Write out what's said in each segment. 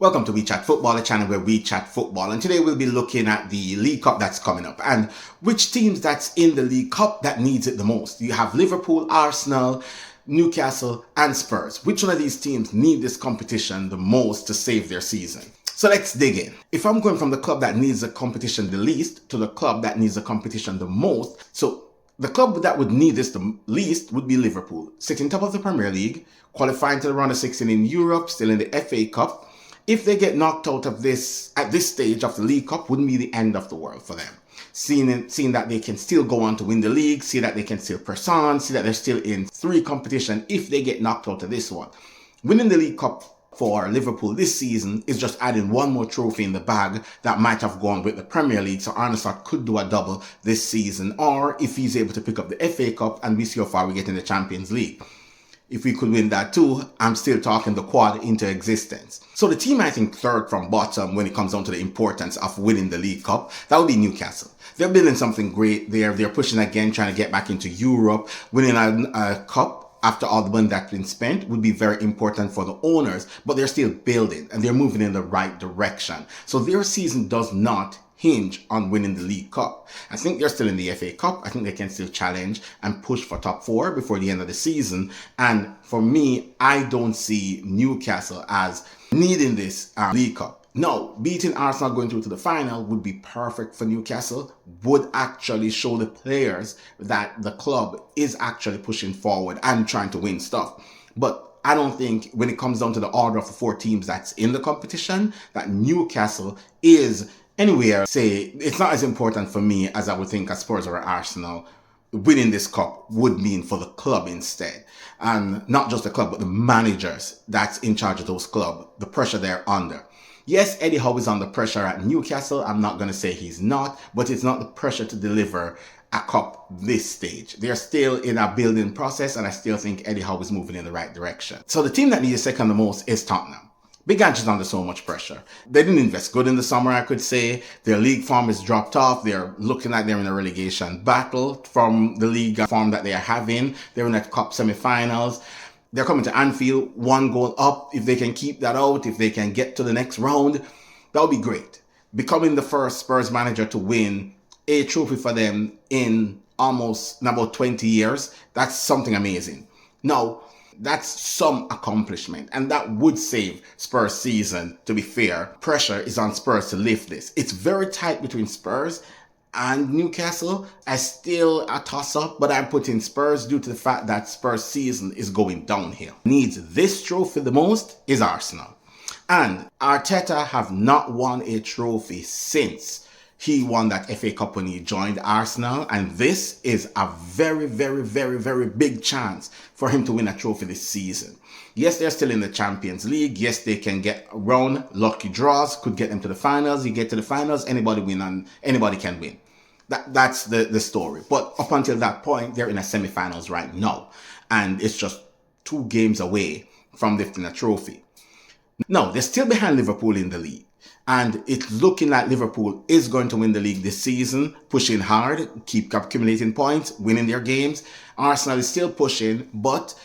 Welcome to We Chat Football, a channel where we chat football, and today we'll be looking at the League Cup that's coming up and which teams that's in the League Cup that needs it the most. You have Liverpool, Arsenal, Newcastle and Spurs. Which one of these teams need this competition the most to save their season? So let's dig in. If I'm going from the club that needs the competition the least to the club that needs the competition the most, so the club that would need this the least would be Liverpool, sitting top of the Premier League, qualifying to the round of 16 in Europe, still in the FA Cup. If they get knocked out of this at this stage of the League Cup, wouldn't be the end of the world for them. Seeing that they can still go on to win the league, see that they can still press on, see that they're still in three competition if they get knocked out of this one. Winning the League Cup for Liverpool this season is just adding one more trophy in the bag that might have gone with the Premier League, so Arne Slot could do a double this season, or if he's able to pick up the FA Cup and we see how far we get in the Champions League. If we could win that too, I'm still talking the quad into existence. So the team I think third from bottom when it comes down to the importance of winning the League Cup, that would be Newcastle. They're building something great there. They're pushing again, trying to get back into Europe. Winning a cup after all the money that's been spent would be very important for the owners, but they're still building and they're moving in the right direction. So their season does not hinge on winning the League Cup. I think they're still in the FA Cup. I think they can still challenge and push for top four before the end of the season. And for me, I don't see Newcastle as needing this League Cup. No, beating Arsenal going through to the final would be perfect for Newcastle, would actually show the players that the club is actually pushing forward and trying to win stuff. But I don't think when it comes down to the order of the four teams that's in the competition, that Newcastle is anywhere, say, it's not as important for me as I would think as Spurs or Arsenal. Winning this cup would mean for the club instead. And not just the club, but the managers that's in charge of those clubs, the pressure they're under. Yes, Eddie Howe is under pressure at Newcastle. I'm not going to say he's not, but it's not the pressure to deliver a cup this stage. They're still in a building process, and I still think Eddie Howe is moving in the right direction. So the team that needs second the most is Tottenham. Big Ange is under so much pressure. They didn't invest good in the summer, I could say. Their league form is dropped off. They're looking like they're in a relegation battle from the league form that they are having. They're in the cup semi-finals. They're coming to Anfield, one goal up. If they can keep that out, if they can get to the next round, that would be great. Becoming the first Spurs manager to win a trophy for them in almost about 20 years, that's something amazing. Now, that's some accomplishment, and that would save Spurs' season, to be fair. Pressure is on Spurs to lift this. It's very tight between Spurs and Newcastle. I still a toss-up, but I'm putting Spurs due to the fact that Spurs' season is going downhill. Needs this trophy the most is Arsenal. And Arteta have not won a trophy since he won that FA Cup when he joined Arsenal, and this is a very, very, very, very big chance for him to win a trophy this season. Yes, they're still in the Champions League. Yes, they can get around lucky draws, could get them to the finals. You get to the finals, anybody win and anybody can win. That's the story. But up until that point, they're in a semi-finals right now, and it's just 2 games away from lifting a trophy. No, they're still behind Liverpool in the league. And it's looking like Liverpool is going to win the league this season, pushing hard, keep accumulating points, winning their games. Arsenal is still pushing, but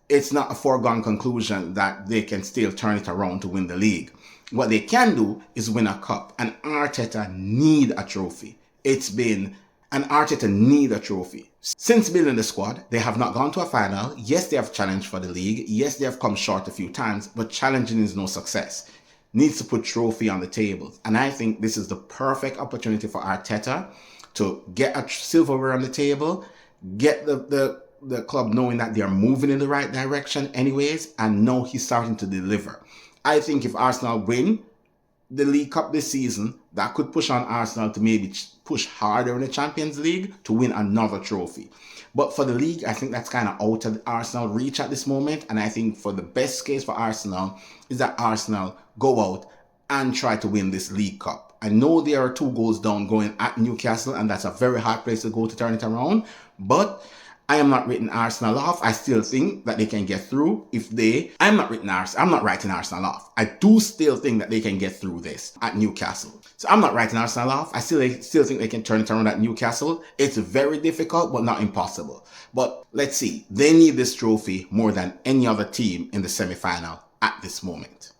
it's not a foregone conclusion that they can still turn it around to win the league. What they can do is win a cup, and Arteta need a trophy. Arteta need a trophy. Since building the squad, they have not gone to a final. Yes, they have challenged for the league. Yes, they have come short a few times, but challenging is no success. Needs to put trophy on the table. And I think this is the perfect opportunity for Arteta to get a silverware on the table, get the club knowing that they're moving in the right direction anyways, and know he's starting to deliver. I think if Arsenal win the League Cup this season, that could push on Arsenal to maybe push harder in the Champions League to win another trophy. But for the league, I think that's kind of out of Arsenal reach at this moment. And I think for the best case for Arsenal is that Arsenal go out and try to win this League Cup. I know there are 2 goals down going at Newcastle, and that's a very hard place to go to turn it around. But I am not writing Arsenal off. I still think that they can get through I'm not writing Arsenal off. I do still think that they can get through this at Newcastle. So I'm not writing Arsenal off. I still think they can turn it around at Newcastle. It's very difficult, but not impossible. But let's see. They need this trophy more than any other team in the semi-final at this moment.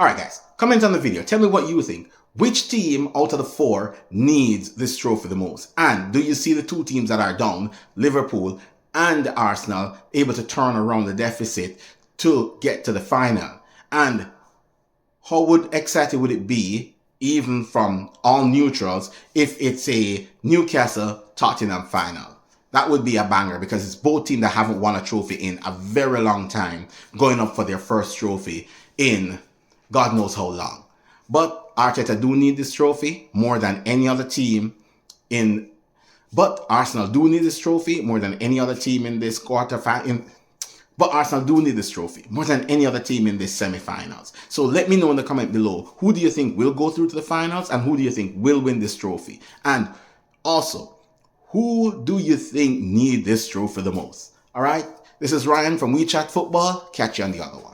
All right, guys, comment on the video. Tell me what you think. Which team out of the four needs this trophy the most? And do you see the two teams that are down, Liverpool and Arsenal, able to turn around the deficit to get to the final? And how excited would it be, even from all neutrals, if it's a Newcastle-Tottenham final? That would be a banger, because it's both teams that haven't won a trophy in a very long time, going up for their first trophy in God knows how long. But Arteta do need this trophy more than any other team in. But Arsenal do need this trophy more than any other team in this But Arsenal do need this trophy more than any other team in this semi-finals. So let me know in the comment below, who do you think will go through to the finals and who do you think will win this trophy? And also, who do you think need this trophy the most? All right, this is Ryan from We Chat Football. Catch you on the other one.